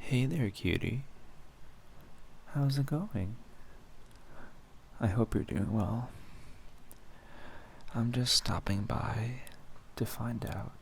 Hey there, cutie. How's it going? I hope you're doing well. I'm just stopping by to find out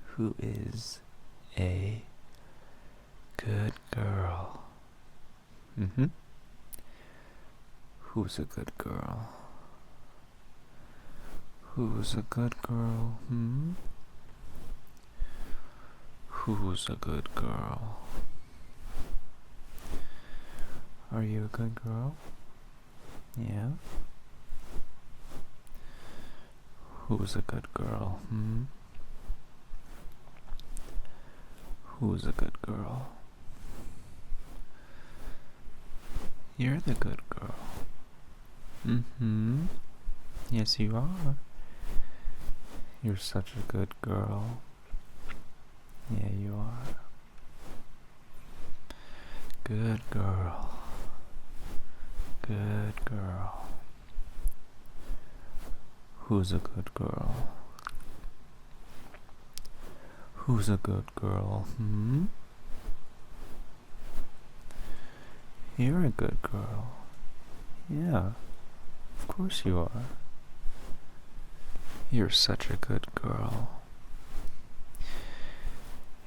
who is a good girl. Who's a good girl? Who's a good girl? Who's a good girl? Are you a good girl? Yeah? Who's a good girl? Who's a good girl? You're the good girl. Yes, you are. You're such a good girl. Yeah, you are. Good girl. Good girl. Who's a good girl? Who's a good girl? You're a good girl. Yeah, of course you are. You're such a good girl.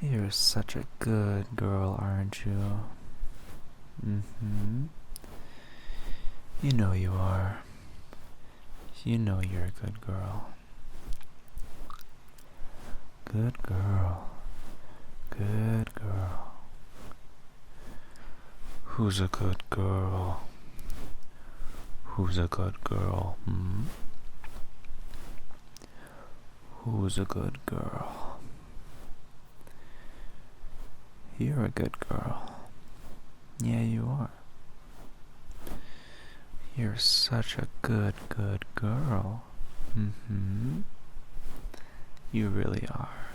You're such a good girl, aren't you? You know you are. You know you're a good girl. Good girl. Good girl. Who's a good girl? Who's a good girl? Who's a good girl? You're a good girl. Yeah, you are. You're such a good girl. You really are.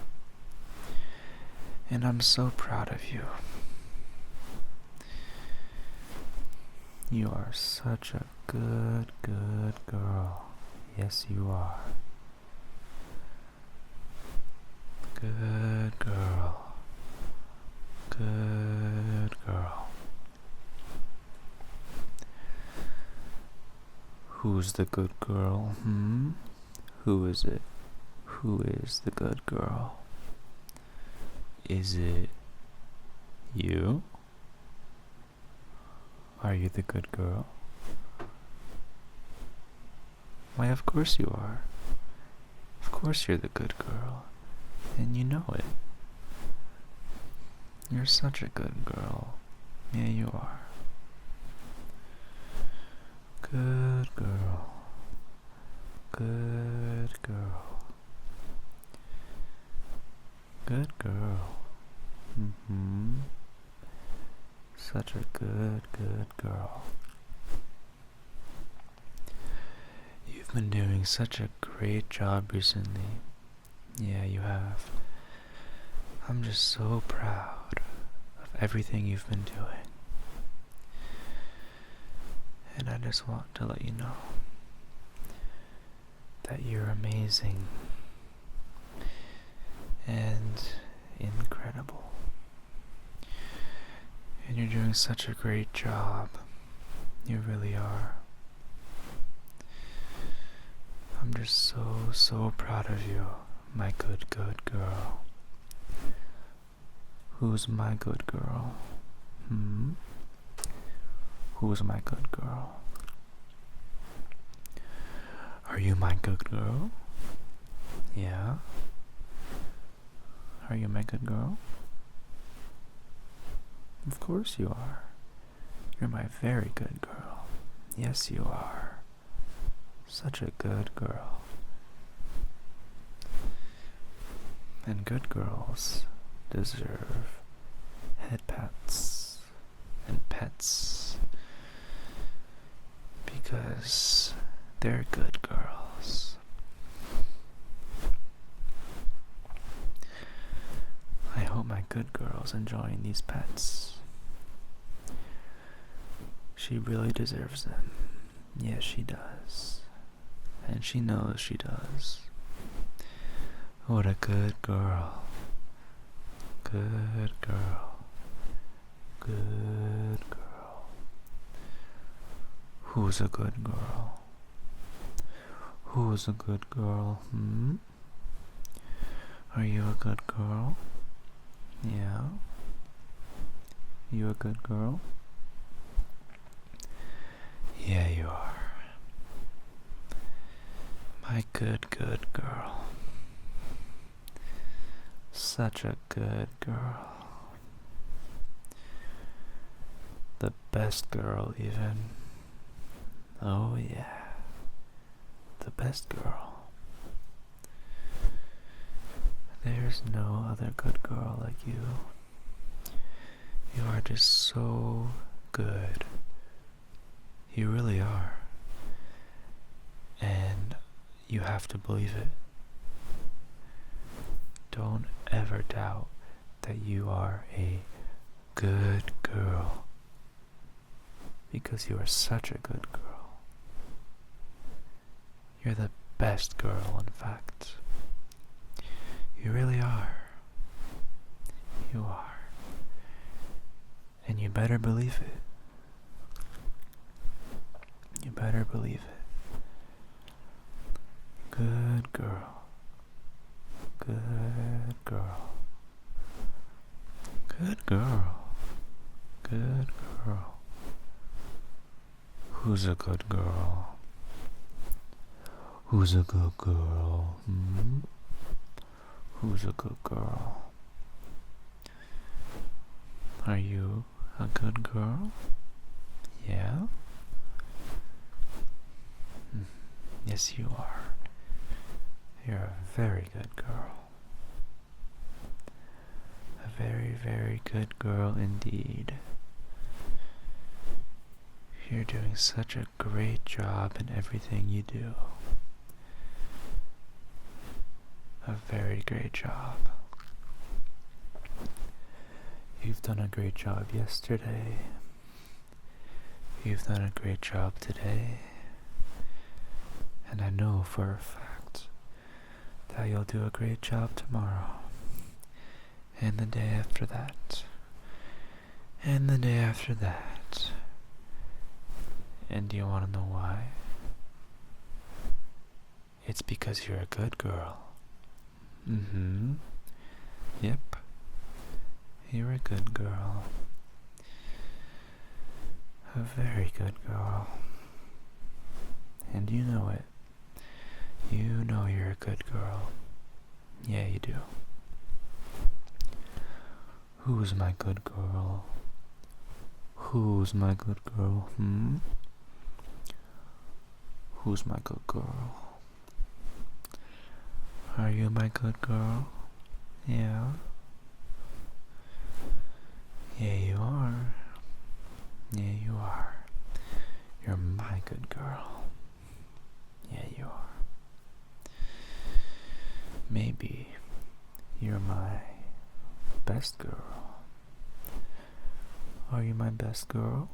And I'm so proud of you. You are such a good girl. Yes, you are. Good girl. Good girl. Who's the good girl? Who is it? Who is the good girl? Is it you? Are you the good girl? Why, of course you are. Of course you're the good girl. And you know it. You're such a good girl. Yeah, you are. Good girl. Good girl. Good girl. Such a good girl. You've been doing such a great job recently. Yeah, you have. I'm just so proud of everything you've been doing. And I just want to let you know that you're amazing and incredible. And you're doing such a great job. You really are. I'm just so proud of you, my good girl. Who's my good girl? Who's my good girl? Are you my good girl? Yeah? Are you my good girl? Of course you are. You're my very good girl. Yes, you are. Such a good girl. And good girls deserve head pats and pets because they're good girls. I hope my good girl's enjoying these pets. She really deserves them. Yes, she does. And she knows she does. What a good girl. Good girl. Who's a good girl? Who's a good girl? Are you a good girl? Yeah? You a good girl? Yeah, you are. My good girl. Such a good girl. The best girl, even. Oh, yeah. The best girl. There's no other good girl like you. You are just so good. You really are. And you have to believe it. Don't ever doubt that you are a good girl. Because you are such a good girl. You're the best girl, in fact. You really are. You are. And you better believe it. You better believe it. Good girl. Good girl. Good girl. Good girl. Who's a good girl? Who's a good girl? Who's a good girl? Are you a good girl? Yeah? Yes, you are. You're a very good girl. A very, very good girl indeed. You're doing such a great job in everything you do. A very great job. You've done a great job yesterday. You've done a great job today. And I know for a fact that you'll do a great job tomorrow. And the day after that. And the day after that. And do you want to know why? It's because you're a good girl. Yep. You're a good girl. A very good girl. And you know it. You know you're a good girl. Yeah, you do. Who's my good girl? Who's my good girl? Who's my good girl? Are you my good girl? Yeah? Yeah, you are. Yeah, you are. You're my good girl. Yeah, you are. Maybe you're my best girl. Are you my best girl?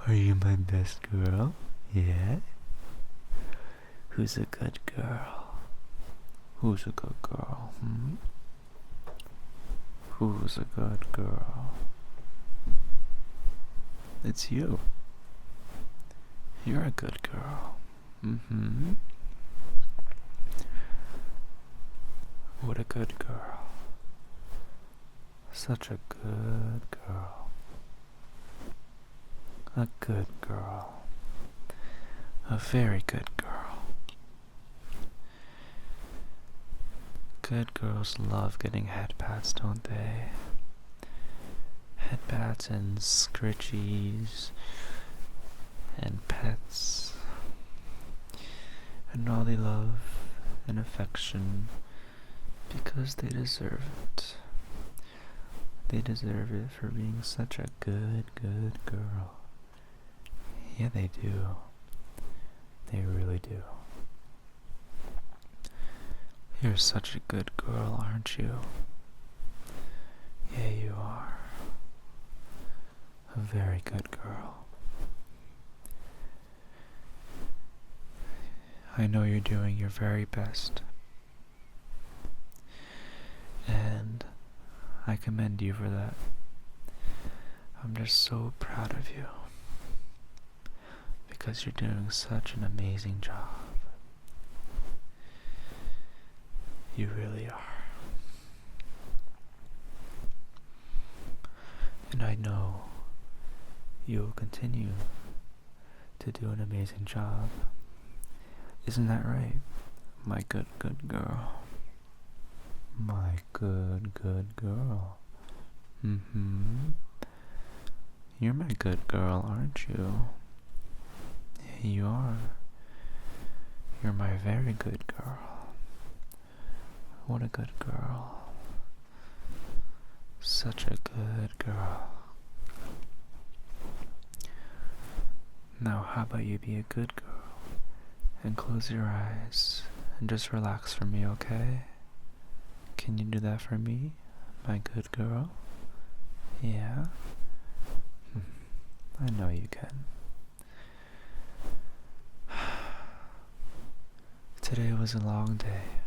Are you my best girl? Yeah? Who's a good girl? Who's a good girl? Who's a good girl? It's you. You're a good girl. What a good girl. Such a good girl. A good girl. A very good girl. Good girls love getting head pats, don't they? Head pats and scritchies and pets and all they love and affection because they deserve it. They deserve it for being such a good girl. Yeah, they do. They really do. You're such a good girl, aren't you? Yeah, you are. A very good girl. I know you're doing your very best. And I commend you for that. I'm just so proud of you. because you're doing such an amazing job. You really are. And I know you will continue to do an amazing job. Isn't that right, my good girl? My good girl. You're my good girl, aren't you? Yeah, you are. You're my very good girl. What a good girl. Such a good girl. Now how about you be a good girl and close your eyes and just relax for me, okay? Can you do that for me, my good girl? Yeah? I know you can. Today was a long day,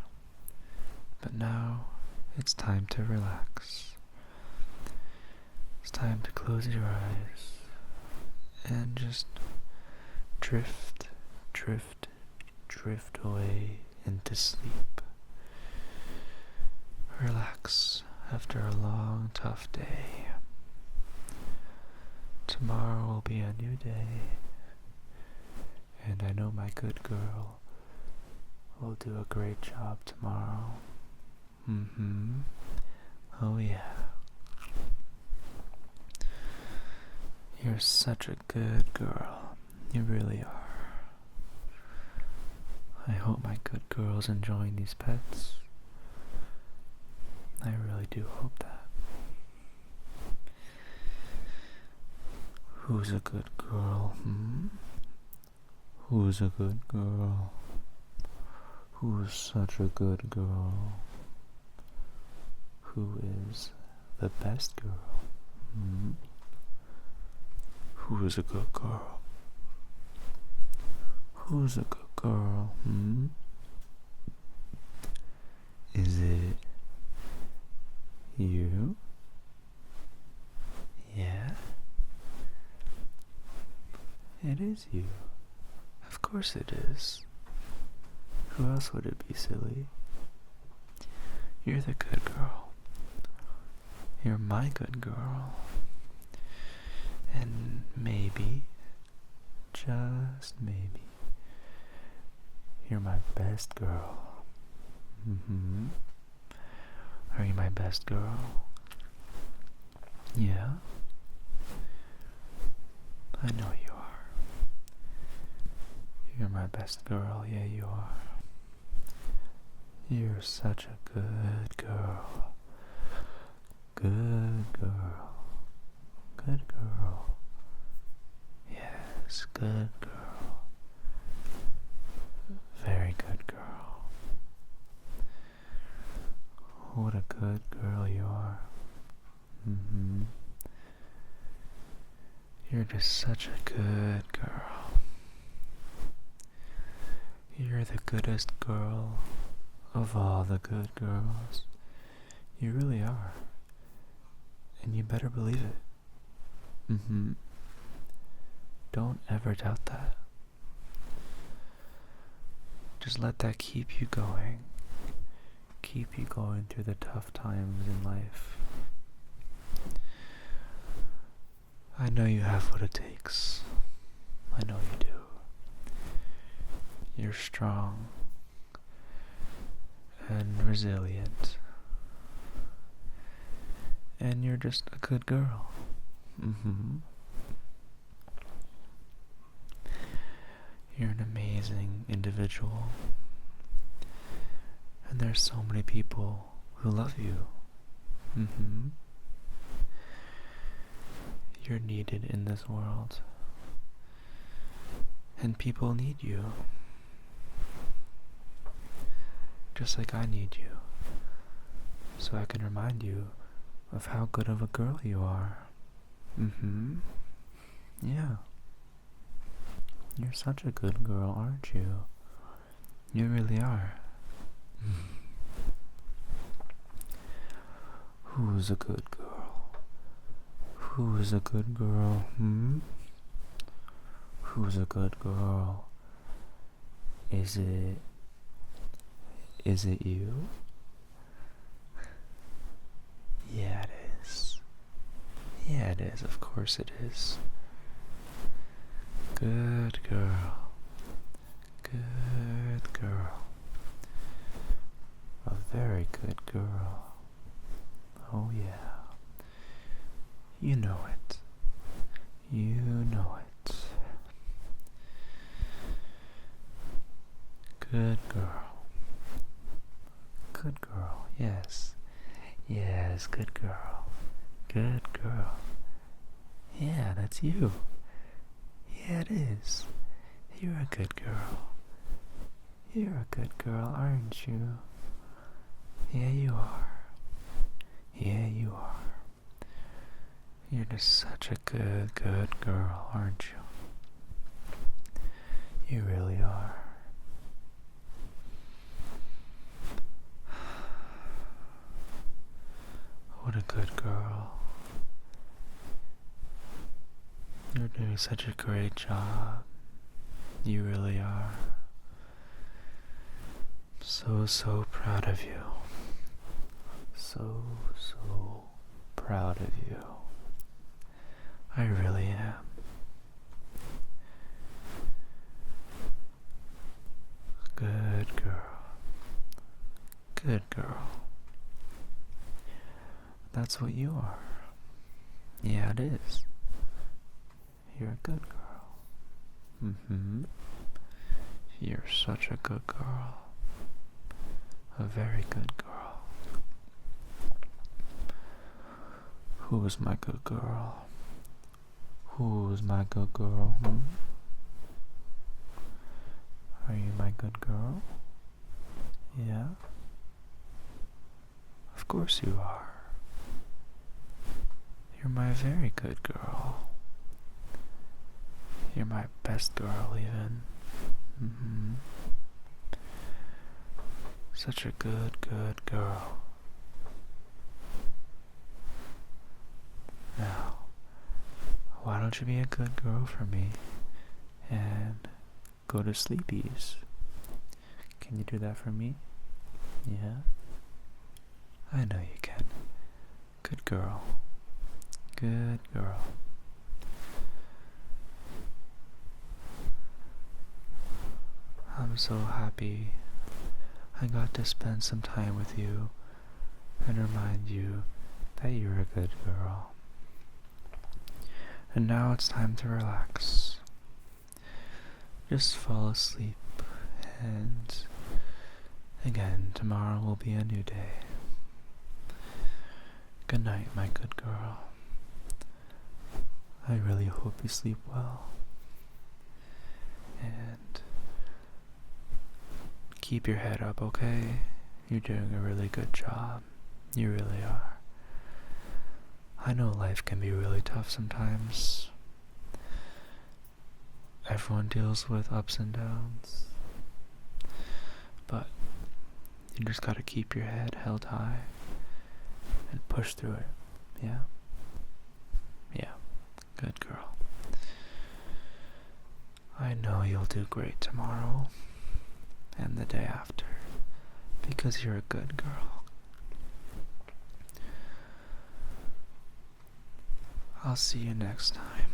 but now it's time to relax. It's time to close your eyes and just drift away into sleep. Relax after a long, tough day. Tomorrow will be a new day, and I know my good girl will do a great job tomorrow. Oh yeah. You're such a good girl. You really are. I hope my good girl's enjoying these pets. I really do hope that. Who's a good girl, Who's a good girl? Who's such a good girl? Who is the best girl? Who's a good girl? Who's a good girl? Is it you? Yeah? It is you. Of course it is. Who else would it be, silly? You're the good girl. You're my good girl. And maybe, just maybe, you're my best girl. Are you my best girl? Yeah? I know you are. You're my best girl, yeah you are. You're such a good girl. Good girl. Good girl. Yes, good girl. Very good girl. What a good girl you are. You're just such a good girl. You're the goodest girl of all the good girls. You really are. And you better believe it. Don't ever doubt that. Just let that keep you going. Keep you going through the tough times in life. I know you have what it takes. I know you do. You're strong and resilient. And you're just a good girl. You're an amazing individual. And there's so many people who love you. You're needed in this world. And people need you. Just like I need you. So I can remind you of how good of a girl you are. Yeah. You're such a good girl, aren't you? You really are. Who's a good girl? Who's a good girl? Who's a good girl? Is it you? Yeah, it is. Yeah, it is. Of course it is. Good girl. Good girl. A very good girl. Oh yeah. You know it. You know it. Good girl. Good girl. Yes. Yes, good girl. Good girl. Yeah, that's you. Yeah, it is. You're a good girl. You're a good girl, aren't you? Yeah, you are. Yeah, you are. You're just such a good girl, aren't you? You really are. What a good girl. You're doing such a great job. You really are. So proud of you. So proud of you. I really am. Good girl. Good girl. That's what you are. Yeah, it is. You're a good girl. You're such a good girl. A very good girl. Who's my good girl? Who's my good girl? Are you my good girl? Yeah? Of course you are. You're my very good girl. You're my best girl, even. Such a good girl. Now, why don't you be a good girl for me and go to sleepies? Can you do that for me? Yeah? I know you can. Good girl. Good girl. I'm so happy I got to spend some time with you and remind you that you're a good girl. And now it's time to relax. Just fall asleep, and again, tomorrow will be a new day. Good night, my good girl. I really hope you sleep well. And keep your head up, okay? You're doing a really good job. You really are. I know life can be really tough sometimes. Everyone deals with ups and downs. But you just gotta keep your head held high and push through it. Yeah? Yeah. Good girl. I know you'll do great tomorrow and the day after because you're a good girl. I'll see you next time.